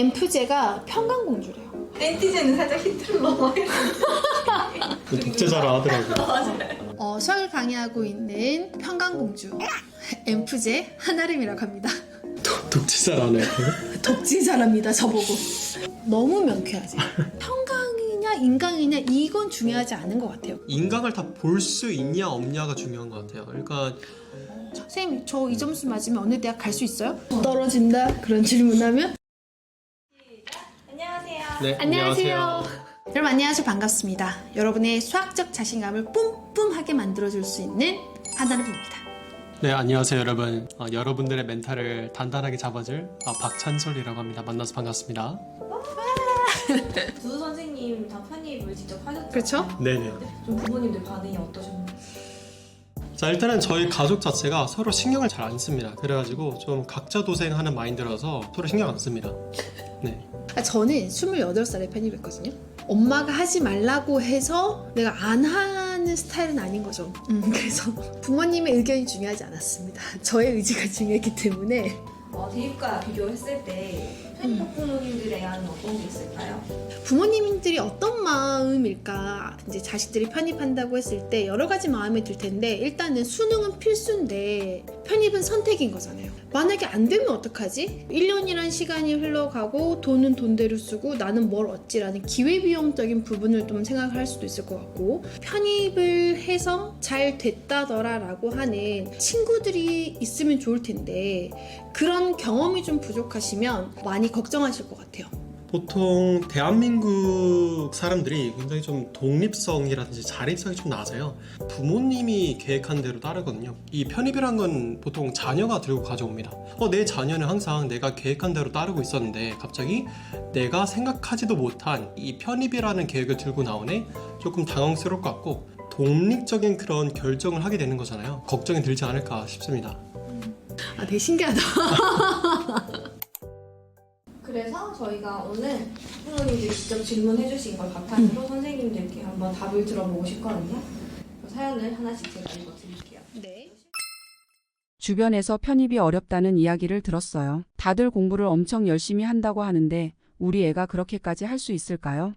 엠프제가 평강공주래요. 땡티제는 살짝 히틀러. 독재자라 하더라고요. 서울 강의하고 있는 평강공주 엠프제 한아름이라고 합니다. 독재자라네. 독재자랍니다, 저보고. 너무 명쾌하지. 평강이냐 인강이냐 이건 중요하지 않은 것 같아요. 인강을 다 볼 수 있냐 없냐가 중요한 것 같아요. 그러니까 선생님, 저 이 점수 맞으면 어느 대학 갈 수 있어요? 떨어진다? 그런 질문하면? 안녕하세요. 네, 안녕하세요. 여러분 안녕하세요. 반갑습니다. 여러분의 수학적 자신감을 뿜뿜하게 만들어줄 수 있는 한아름입니다. 네, 안녕하세요 여러분. 여러분들의 멘탈을 단단하게 잡아줄 박찬솔이라고 합니다. 만나서 반갑습니다. 두 선생님 다 편입을 직접 하셨죠? 그렇죠? 네네. 좀 부모님들 반응이 어떠셨나요? 자, 일단은 저희 가족 자체가 서로 신경을 잘 안 씁니다. 그래가지고 좀 각자 도생하는 마인드라서 서로 신경 안 씁니다. 네. 저는 28살에 편입했거든요. 엄마가 하지 말라고 해서 내가 안 하는 스타일은 아닌 거죠. 그래서 부모님의 의견이 중요하지 않았습니다. 저의 의지가 중요했기 때문에. 대입과 비교했을 때 편입 부모님들의 양은 어떤 게 있을까요? 부모님들이 어떤 마음일까? 이제 자식들이 편입한다고 했을 때 여러 가지 마음이 들 텐데, 일단은 수능은 필수인데 편입은 선택인 거잖아요. 만약에 안 되면 어떡하지? 1년이란 시간이 흘러가고 돈은 돈대로 쓰고 나는 뭘 얻지라는 기회비용적인 부분을 좀 생각할 수도 있을 것 같고, 편입을 해서 잘 됐다더라라고 하는 친구들이 있으면 좋을 텐데 그런 경험이 좀 부족하시면 많이 걱정하실 것 같아요. 보통 대한민국 사람들이 굉장히 좀 독립성이라든지 자립성이 좀 낮아요. 부모님이 계획한 대로 따르거든요. 이 편입이란 건 보통 자녀가 들고 가져옵니다. 내 자녀는 항상 내가 계획한 대로 따르고 있었는데 갑자기 내가 생각하지도 못한 이 편입이라는 계획을 들고 나오네? 조금 당황스러울 것 같고, 독립적인 그런 결정을 하게 되는 거잖아요. 걱정이 들지 않을까 싶습니다. 되게 신기하다. 그래서 저희가 오늘 부모님들이 직접 질문해 주신 걸 바탕으로 선생님들께 한번 답을 들어보고 싶거든요. 사연을 하나씩 제가 읽어드릴게요. 네. 주변에서 편입이 어렵다는 이야기를 들었어요. 다들 공부를 엄청 열심히 한다고 하는데 우리 애가 그렇게까지 할 수 있을까요?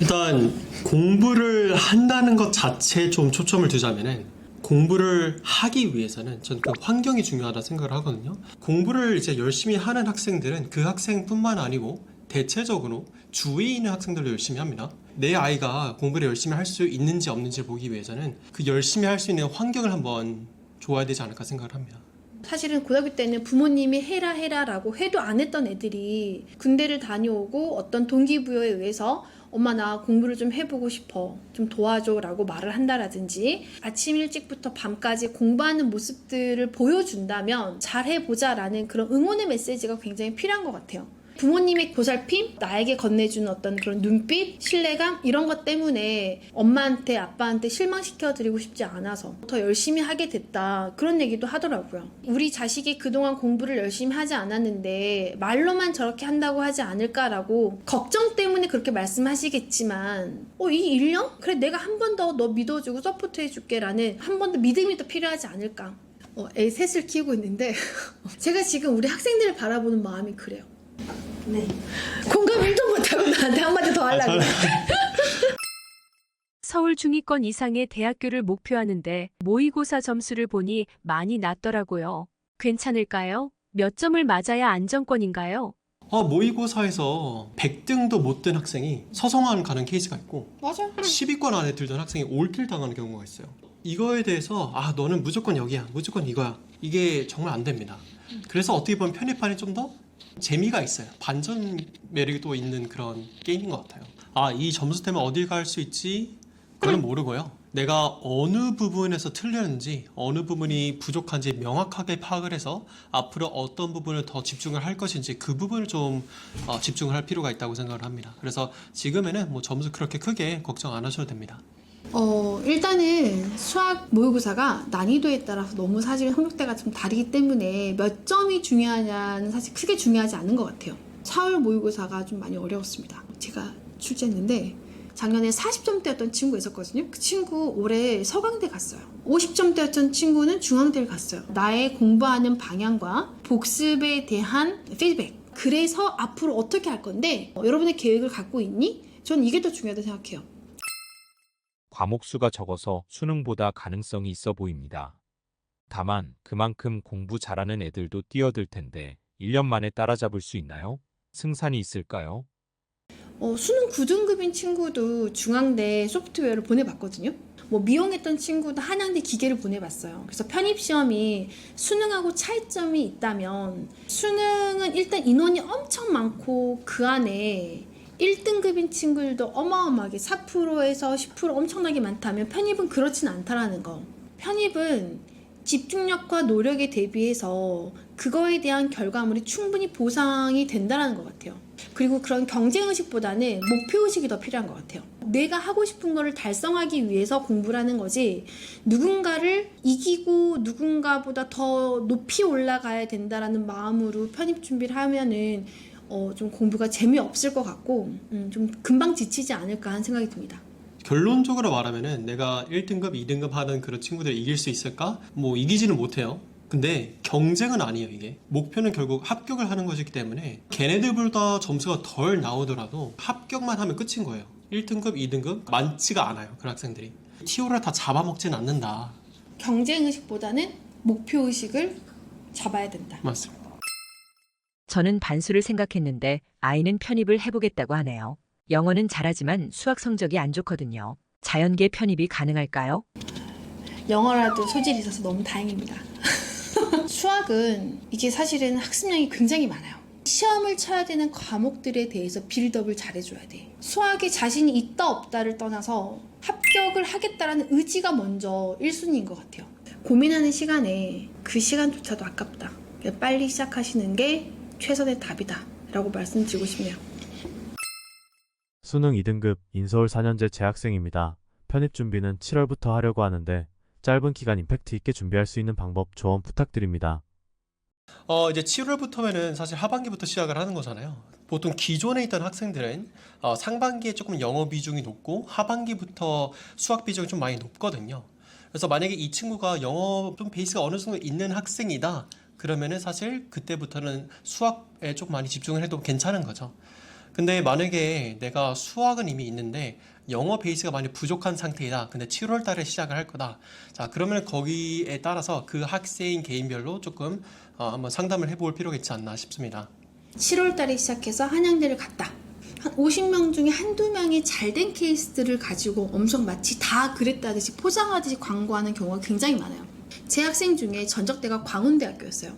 일단 공부를 한다는 것 자체에 좀 초점을 두자면은, 공부를 하기 위해서는 저는 그 환경이 중요하다 생각을 하거든요. 공부를 이제 열심히 하는 학생들은 그 학생뿐만 아니고 대체적으로 주위에 있는 학생들도 열심히 합니다. 내 아이가 공부를 열심히 할 수 있는지 없는지를 보기 위해서는 그 열심히 할 수 있는 환경을 한번 줘야 되지 않을까 생각을 합니다. 사실은 고등학교 때는 부모님이 해라 라고 해도 안 했던 애들이 군대를 다녀오고 어떤 동기부여에 의해서 엄마 나 공부를 좀 해보고 싶어, 좀 도와줘 라고 말을 한다라든지, 아침 일찍부터 밤까지 공부하는 모습들을 보여준다면 잘해보자 라는 그런 응원의 메시지가 굉장히 필요한 것 같아요. 부모님의 보살핌, 나에게 건네주는 어떤 그런 눈빛, 신뢰감, 이런 것 때문에 엄마한테 아빠한테 실망시켜드리고 싶지 않아서 더 열심히 하게 됐다, 그런 얘기도 하더라고요. 우리 자식이 그동안 공부를 열심히 하지 않았는데 말로만 저렇게 한다고 하지 않을까라고 걱정 때문에 그렇게 말씀하시겠지만, 이 1년? 그래, 내가 한 번 더 너 믿어주고 서포트해줄게 라는 한 번 더 믿음이 더 필요하지 않을까. 애 셋을 키우고 있는데 제가 지금 우리 학생들을 바라보는 마음이 그래요. 네. 공감 1도 못하고 나한테 한마디 더 하려고. 서울 중위권 이상의 대학교를 목표하는데 모의고사 점수를 보니 많이 낮더라고요. 괜찮을까요? 몇 점을 맞아야 안정권인가요? 모의고사에서 100등도 못 든 학생이 서성한 가는 케이스가 있고, 맞아. 10위권 안에 들던 학생이 올킬 당하는 경우가 있어요. 이거에 대해서 너는 무조건 여기야, 무조건 이거야, 이게 정말 안 됩니다. 그래서 어떻게 보면 편입반이 좀 더 재미가 있어요. 반전 매력이 또 있는 그런 게임인 것 같아요. 이 점수 때문에 어딜 갈 수 있지? 그건 모르고요. 내가 어느 부분에서 틀렸는지, 어느 부분이 부족한지 명확하게 파악을 해서 앞으로 어떤 부분을 더 집중을 할 것인지 그 부분을 좀 집중을 할 필요가 있다고 생각을 합니다. 그래서 지금에는 점수 그렇게 크게 걱정 안 하셔도 됩니다. 일단은 수학 모의고사가 난이도에 따라서 너무 사실 성적대가 좀 다르기 때문에 몇 점이 중요하냐는 사실 크게 중요하지 않은 것 같아요. 4월 모의고사가 좀 많이 어려웠습니다. 제가 출제했는데 작년에 40점대였던 친구가 있었거든요. 그 친구 올해 서강대 갔어요. 50점대였던 친구는 중앙대를 갔어요. 나의 공부하는 방향과 복습에 대한 피드백, 그래서 앞으로 어떻게 할 건데 여러분의 계획을 갖고 있니? 전 이게 더 중요하다고 생각해요. 과목 수가 적어서 수능보다 가능성이 있어 보입니다. 다만 그만큼 공부 잘하는 애들도 뛰어들 텐데 1년 만에 따라잡을 수 있나요? 승산이 있을까요? 수능 9등급인 친구도 중앙대 소프트웨어를 보내봤거든요. 뭐 미용했던 친구도 한양대 기계를 보내봤어요. 그래서 편입시험이 수능하고 차이점이 있다면 수능은 일단 인원이 엄청 많고 그 안에 1등급인 친구들도 어마어마하게 4%에서 10% 엄청나게 많다면 편입은 그렇진 않다라는 거. 편입은 집중력과 노력에 대비해서 그거에 대한 결과물이 충분히 보상이 된다는 것 같아요. 그리고 그런 경쟁의식보다는 목표의식이 더 필요한 것 같아요. 내가 하고 싶은 거를 달성하기 위해서 공부를 하는 거지 누군가를 이기고 누군가보다 더 높이 올라가야 된다라는 마음으로 편입 준비를 하면은 좀 공부가 재미없을 것 같고 좀 금방 지치지 않을까 하는 생각이 듭니다. 결론적으로 말하면은 내가 1등급, 2등급 하는 그런 친구들 이길 수 있을까? 뭐 이기지는 못해요. 근데 경쟁은 아니에요, 이게. 목표는 결국 합격을 하는 것이기 때문에 걔네들보다 점수가 덜 나오더라도 합격만 하면 끝인 거예요. 1등급, 2등급 많지가 않아요, 그 학생들이. TO를 다 잡아먹진 않는다. 경쟁의식보다는 목표의식을 잡아야 된다. 맞습니다. 저는 반수를 생각했는데 아이는 편입을 해보겠다고 하네요. 영어는 잘하지만 수학 성적이 안 좋거든요. 자연계 편입이 가능할까요? 영어라도 소질이 있어서 너무 다행입니다. 수학은 이게 사실은 학습량이 굉장히 많아요. 시험을 쳐야 되는 과목들에 대해서 빌드업을 잘해줘야 돼. 수학에 자신이 있다 없다를 떠나서 합격을 하겠다라는 의지가 먼저 1순위인 것 같아요. 고민하는 시간에 그 시간조차도 아깝다. 빨리 시작하시는 게 최선의 답이다 라고 말씀드리고 싶네요. 수능 2등급 인서울 4년제 재학생입니다. 편입 준비는 7월부터 하려고 하는데 짧은 기간 임팩트 있게 준비할 수 있는 방법 조언 부탁드립니다. 이제 7월부터면은 사실 하반기부터 시작을 하는 거잖아요. 보통 기존에 있던 학생들은 상반기에 조금 영어 비중이 높고 하반기부터 수학 비중이 좀 많이 높거든요. 그래서 만약에 이 친구가 영어 좀 베이스가 어느 정도 있는 학생이다. 그러면은 사실 그때부터는 수학에 좀 많이 집중을 해도 괜찮은 거죠. 근데 만약에 내가 수학은 이미 있는데 영어 베이스가 많이 부족한 상태이다. 근데 7월 달에 시작을 할 거다. 자, 그러면 거기에 따라서 그 학생 개인별로 조금 한번 상담을 해볼 필요가 있지 않나 싶습니다. 7월 달에 시작해서 한양대를 갔다. 한 50명 중에 한두 명이 잘된 케이스들을 가지고 엄청 마치 다 그랬다듯이 포장하듯이 광고하는 경우가 굉장히 많아요. 제 학생 중에 전적대가 광운대학교였어요.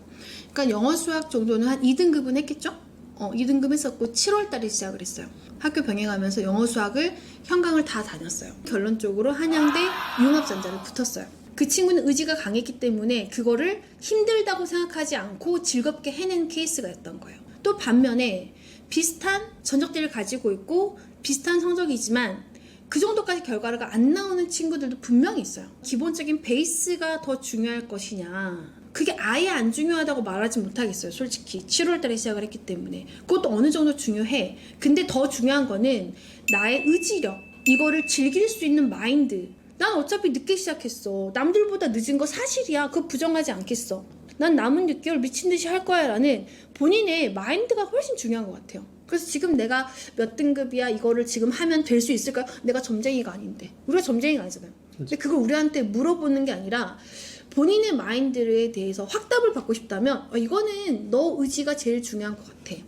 그러니까 영어 수학 정도는 한 2등급은 했겠죠? 2등급 했었고 7월 달에 시작을 했어요. 학교 병행하면서 영어 수학을 현강을 다 다녔어요. 결론적으로 한양대 융합전자를 붙었어요. 그 친구는 의지가 강했기 때문에 그거를 힘들다고 생각하지 않고 즐겁게 해낸 케이스가 였던 거예요. 또 반면에 비슷한 전적대를 가지고 있고 비슷한 성적이지만 그 정도까지 결과가 안 나오는 친구들도 분명히 있어요. 기본적인 베이스가 더 중요할 것이냐, 그게 아예 안 중요하다고 말하지 못하겠어요. 솔직히 7월 달에 시작을 했기 때문에 그것도 어느 정도 중요해. 근데 더 중요한 거는 나의 의지력, 이거를 즐길 수 있는 마인드. 난 어차피 늦게 시작했어. 남들보다 늦은 거 사실이야. 그거 부정하지 않겠어. 난 남은 6개월 미친 듯이 할 거야 라는 본인의 마인드가 훨씬 중요한 것 같아요. 그래서 지금 내가 몇 등급이야, 이거를 지금 하면 될 수 있을까요? 내가 점쟁이가 아닌데. 우리가 점쟁이가 아니잖아요. 근데 그걸 우리한테 물어보는 게 아니라 본인의 마인드에 대해서 확답을 받고 싶다면 이거는 너 의지가 제일 중요한 것 같아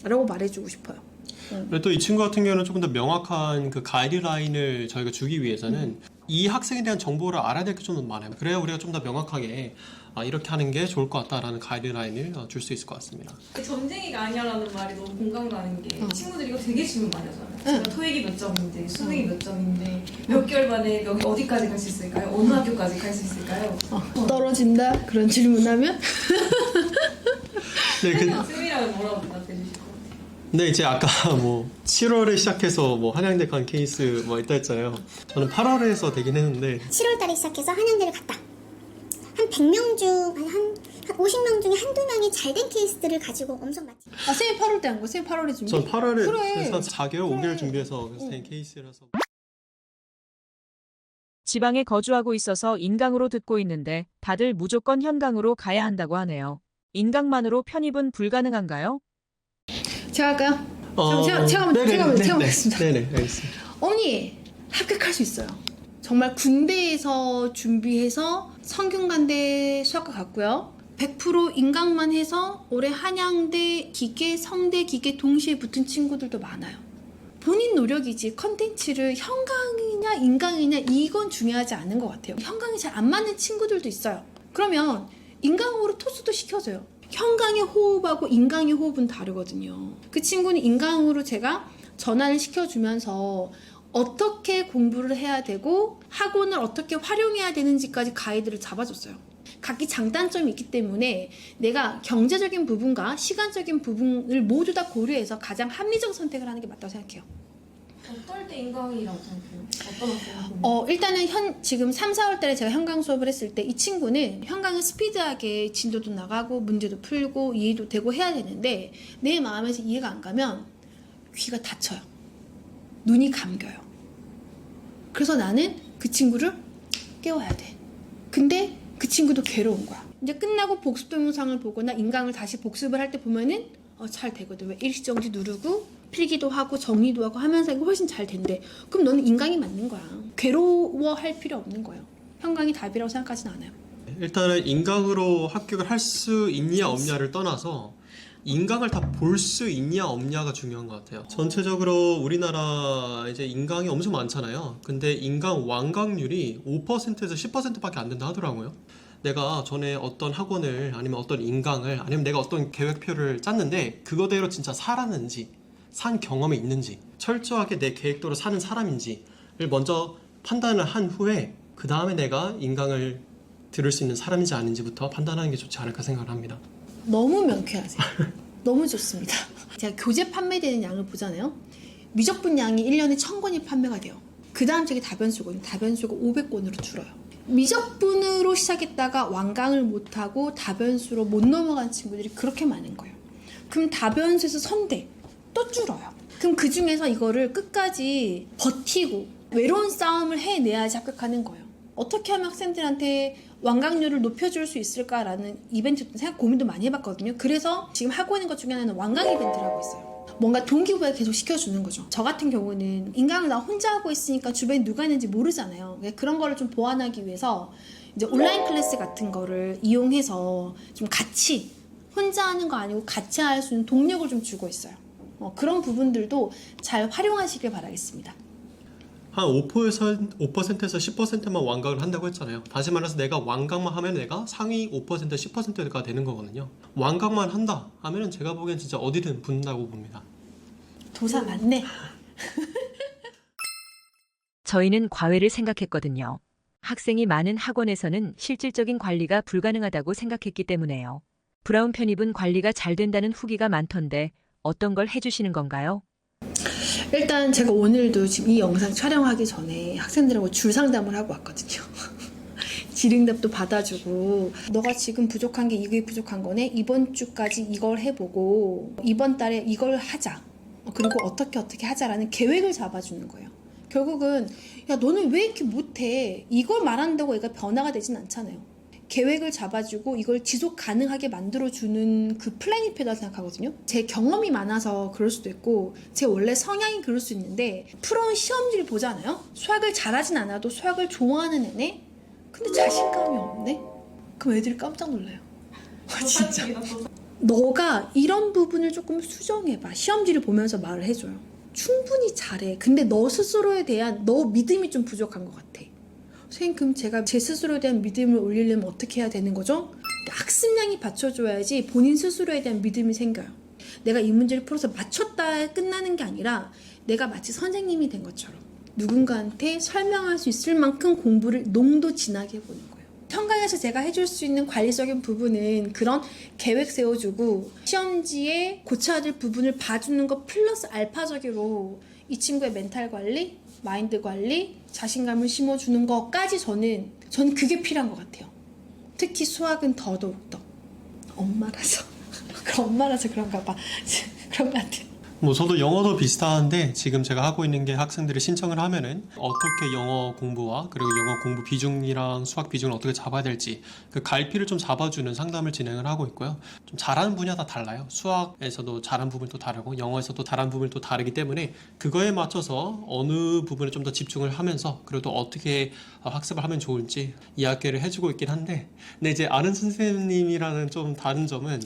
라고 말해주고 싶어요. 또 이 친구 같은 경우는 조금 더 명확한 그 가이드라인을 저희가 주기 위해서는 이 학생에 대한 정보를 알아야 될 게 좀 많아요. 그래야 우리가 좀 더 명확하게 이렇게 하는 게 좋을 것 같다라는 가이드라인을 줄 수 있을 것 같습니다. 점쟁이가 아니야라는 말이 너무 공감 가는 게 친구들이 이거 되게 질문 많이 하잖아요. 제가 토익이 몇 점인데, 수능이 몇 점인데, 몇 개월 만에 여기 어디까지 갈 수 있을까요? 어느 학교까지 갈 수 있을까요? 떨어진다? 그런 질문하면? 네, 쌤이라면 뭐라고 대답해 주실 것 같아요? 네, 이제 아까 뭐 7월에 시작해서 뭐 한양대 간 케이스 뭐 있다 했잖아요. 저는 8월에 해서 되긴 했는데 7월 달에 시작해서 한양대를 갔다. 한 100명 중, 한 50명 중에 한두 명이 잘된 케이스들을 가지고 엄청 많지. 쌤이 8월 때 한 거? 쌤 8월에 준비? 전 8월에 그래. 그래서 한 4개월, 5개월 그래. 준비해서 된 케이스라서. 지방에 거주하고 있어서 인강으로 듣고 있는데 다들 무조건 현강으로 가야 한다고 하네요. 인강만으로 편입은 불가능한가요? 제가 할까요? 제가 하겠습니다. 네네, 알겠습니다. 언니 합격할 수 있어요. 정말 군대에서 준비해서 성균관대 수학과 갔고요. 100% 인강만 해서 올해 한양대 기계, 성대 기계 동시에 붙은 친구들도 많아요. 본인 노력이지 컨텐츠를 형강이냐 인강이냐 이건 중요하지 않은 것 같아요. 형강이 잘 안 맞는 친구들도 있어요. 그러면 인강으로 토스도 시켜줘요. 형강의 호흡하고 인강의 호흡은 다르거든요. 그 친구는 인강으로 제가 전환을 시켜주면서 어떻게 공부를 해야 되고 학원을 어떻게 활용해야 되는지까지 가이드를 잡아줬어요. 각기 장단점이 있기 때문에 내가 경제적인 부분과 시간적인 부분을 모두 다 고려해서 가장 합리적 선택을 하는 게 맞다고 생각해요. 어떨 때 인강이라고 생각해요? 어떤 학생? 일단은 지금 3, 4월 달에 제가 현강 수업을 했을 때 이 친구는 현강은 스피드하게 진도도 나가고 문제도 풀고 이해도 되고 해야 되는데 내 마음에서 이해가 안 가면 귀가 다쳐요. 눈이 감겨요. 그래서 나는 그 친구를 깨워야 돼. 근데 그 친구도 괴로운 거야. 이제 끝나고 복습 동영상을 보거나 인강을 다시 복습을 할 때 보면은 잘 되거든. 왜 일시정지 누르고 필기도 하고 정리도 하고 하면서 이거 훨씬 잘 된대. 그럼 너는 인강이 맞는 거야. 괴로워할 필요 없는 거예요. 현강이 답이라고 생각하진 않아요. 일단은 인강으로 합격을 할 수 있냐 없냐를 떠나서 인강을 다 볼 수 있냐 없냐가 중요한 것 같아요. 전체적으로 우리나라 이제 인강이 엄청 많잖아요. 근데 인강 완강률이 5%에서 10%밖에 안 된다 하더라고요. 내가 전에 어떤 학원을 아니면 어떤 인강을 아니면 내가 어떤 계획표를 짰는데 그거대로 진짜 살았는지 산 경험이 있는지 철저하게 내 계획대로 사는 사람인지를 먼저 판단을 한 후에 그 다음에 내가 인강을 들을 수 있는 사람인지 아닌지부터 판단하는 게 좋지 않을까 생각을 합니다. 너무 명쾌하세요. 너무 좋습니다. 제가 교재 판매되는 양을 보잖아요. 미적분 양이 1년에 1000권이 판매가 돼요. 그 다음 저기 다변수거든요. 다변수가 500권으로 줄어요. 미적분으로 시작했다가 완강을 못하고 다변수로 못 넘어간 친구들이 그렇게 많은 거예요. 그럼 다변수에서 선대 또 줄어요. 그럼 그 중에서 이거를 끝까지 버티고 외로운 싸움을 해내야지 합격하는 거예요. 어떻게 하면 학생들한테 완강률을 높여줄 수 있을까라는 이벤트 생각 고민도 많이 해봤거든요. 그래서 지금 하고 있는 것 중에 하나는 완강 이벤트를 하고 있어요. 뭔가 동기부여 계속 시켜주는 거죠. 저 같은 경우는 인강을 나 혼자 하고 있으니까 주변에 누가 있는지 모르잖아요. 그런 거를 좀 보완하기 위해서 이제 온라인 클래스 같은 거를 이용해서 좀 같이 혼자 하는 거 아니고 같이 할 수 있는 동력을 좀 주고 있어요. 그런 부분들도 잘 활용하시길 바라겠습니다. 한 5%에서 10%만 완강을 한다고 했잖아요. 다시 말해서 내가 완강만 하면 내가 상위 5%, 10%가 되는 거거든요. 완강만 한다 하면은 제가 보기엔 진짜 어디든 붙는다고 봅니다. 도사 맞네. 저희는 과외를 생각했거든요. 학생이 많은 학원에서는 실질적인 관리가 불가능하다고 생각했기 때문에요. 브라운 편입은 관리가 잘 된다는 후기가 많던데 어떤 걸 해주시는 건가요? 일단 제가 오늘도 지금 이 영상 촬영하기 전에 학생들하고 줄 상담을 하고 왔거든요. 질응답도 받아주고 너가 지금 부족한 게 이게 부족한 거네. 이번 주까지 이걸 해보고 이번 달에 이걸 하자. 그리고 어떻게 하자라는 계획을 잡아주는 거예요. 결국은 야 너는 왜 이렇게 못해? 이걸 말한다고 애가 변화가 되진 않잖아요. 계획을 잡아주고 이걸 지속 가능하게 만들어주는 그 플랜이 필요하다고 생각하거든요. 제 경험이 많아서 그럴 수도 있고 제 원래 성향이 그럴 수 있는데 풀어온 시험지를 보잖아요. 수학을 잘하진 않아도 수학을 좋아하는 애네? 근데 자신감이 없네? 그럼 애들이 깜짝 놀라요. 진짜. 너가 이런 부분을 조금 수정해봐. 시험지를 보면서 말을 해줘요. 충분히 잘해. 근데 너 스스로에 대한 너 믿음이 좀 부족한 것 같아. 선생님 그럼 제가 제 스스로에 대한 믿음을 올리려면 어떻게 해야 되는 거죠? 학습량이 받쳐줘야지 본인 스스로에 대한 믿음이 생겨요. 내가 이 문제를 풀어서 맞췄다 끝나는 게 아니라 내가 마치 선생님이 된 것처럼 누군가한테 설명할 수 있을 만큼 공부를 농도 진하게 해보는 거예요. 현강에서 제가 해줄 수 있는 관리적인 부분은 그런 계획 세워주고 시험지에 고쳐야 될 부분을 봐주는 것 플러스 알파적으로 이 친구의 멘탈 관리, 마인드 관리, 자신감을 심어주는 것까지 저는 그게 필요한 것 같아요. 특히 수학은 더더욱더 엄마라서 그런가 봐. 그런 것 같아요. 뭐 저도 영어도 비슷한데 지금 제가 하고 있는 게 학생들이 신청을 하면은 어떻게 영어 공부와 그리고 영어 공부 비중이랑 수학 비중을 어떻게 잡아야 될지 그 갈피를 좀 잡아주는 상담을 진행을 하고 있고요. 좀 잘하는 분야 다 달라요. 수학에서도 잘하는 부분도 다르고 영어에서도 잘하는 부분이 또 다르기 때문에 그거에 맞춰서 어느 부분에 좀 더 집중을 하면서 그래도 어떻게 학습을 하면 좋을지 이야기를 해주고 있긴 한데 근데 이제 아는 선생님이라는 좀 다른 점은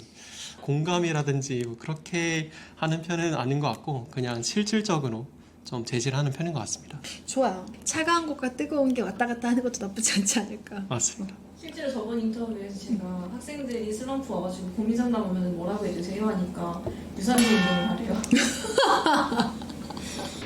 공감이라든지 뭐 그렇게 하는 편은 아닌 것 같고 그냥 실질적으로 좀 제시를 하는 편인 것 같습니다. 좋아요. 차가운 것과 뜨거운 게 왔다 갔다 하는 것도 나쁘지 않지 않을까. 맞습니다. 실제로 저번 인터뷰에서 제가 학생들이 슬럼프 와가지고 고민 상담하면 뭐라고 해주세요 하니까 유산소 운동을 하래요.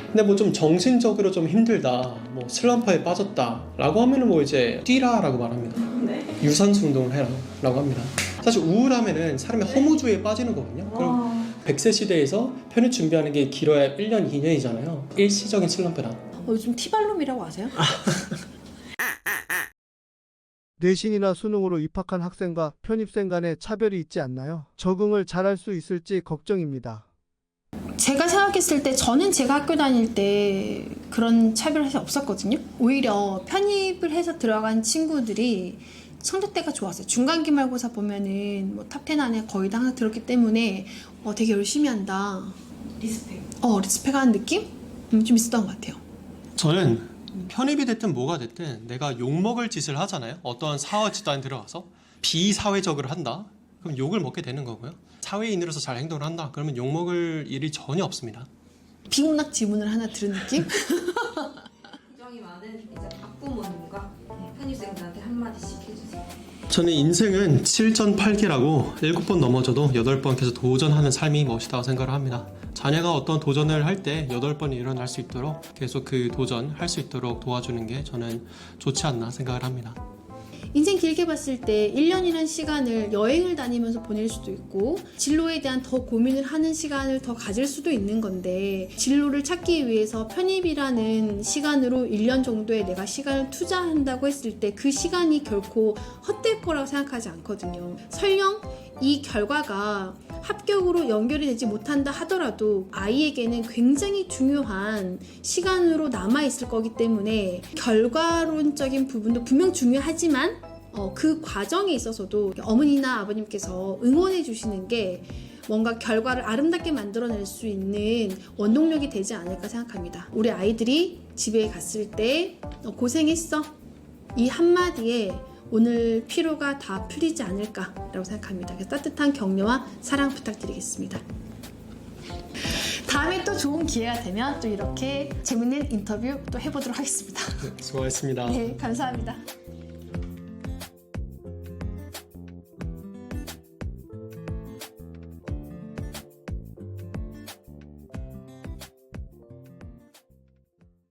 근데 뭐 좀 정신적으로 좀 힘들다, 뭐 슬럼프에 빠졌다라고 하면은 뭐 이제 뛰라라고 말합니다. 네. 유산소 운동을 해라라고 합니다. 사실 우울하면은 사람이 허무주의에 빠지는 거거든요. 그럼 100세 시대에서 편입 준비하는 게 길어야 1년, 2년이잖아요. 일시적인 슬럼프다. 요즘 티발롬이라고 아세요? 내신이나 수능으로 입학한 학생과 편입생 간에 차별이 있지 않나요? 적응을 잘할 수 있을지 걱정입니다. 제가 생각했을 때 저는 제가 학교 다닐 때 그런 차별이 없었거든요. 오히려 편입을 해서 들어간 친구들이 성적대가 좋았어요. 중간 기말고사 보면은 뭐 탑10 안에 거의 다 항상 들었기 때문에 되게 열심히 한다. 리스펙하는 느낌? 좀 있었던 것 같아요. 저는 편입이 됐든 뭐가 됐든 내가 욕먹을 짓을 하잖아요. 어떠한 사회 집단에 들어가서 비사회적으로 한다. 그럼 욕을 먹게 되는 거고요. 사회인으로서 잘 행동을 한다. 그러면 욕먹을 일이 전혀 없습니다. 비문학 지문을 하나 들은 느낌? 걱정이 많은 이제 학부모님과 편입생들한테 한마디씩 해주세요. 저는 인생은 7전 8기라고 7번 넘어져도 8번 계속 도전하는 삶이 멋있다고 생각을 합니다. 자녀가 어떤 도전을 할 때 8번이 일어날 수 있도록 계속 그 도전할 수 있도록 도와주는 게 저는 좋지 않나 생각을 합니다. 인생 길게 봤을 때 1년이라는 시간을 여행을 다니면서 보낼 수도 있고 진로에 대한 더 고민을 하는 시간을 더 가질 수도 있는 건데 진로를 찾기 위해서 편입이라는 시간으로 1년 정도의 내가 시간을 투자한다고 했을 때 그 시간이 결코 헛될 거라고 생각하지 않거든요. 설령 이 결과가 합격으로 연결이 되지 못한다 하더라도 아이에게는 굉장히 중요한 시간으로 남아있을 거기 때문에 결과론적인 부분도 분명 중요하지만 그 과정에 있어서도 어머니나 아버님께서 응원해 주시는 게 뭔가 결과를 아름답게 만들어낼 수 있는 원동력이 되지 않을까 생각합니다. 우리 아이들이 집에 갔을 때 고생했어. 이 한마디에 오늘 피로가 다 풀리지 않을까라고 생각합니다. 그래서 따뜻한 격려와 사랑 부탁드리겠습니다. 다음에 또 좋은 기회가 되면 또 이렇게 재밌는 인터뷰 또 해보도록 하겠습니다. 수고하셨습니다. 네, 감사합니다.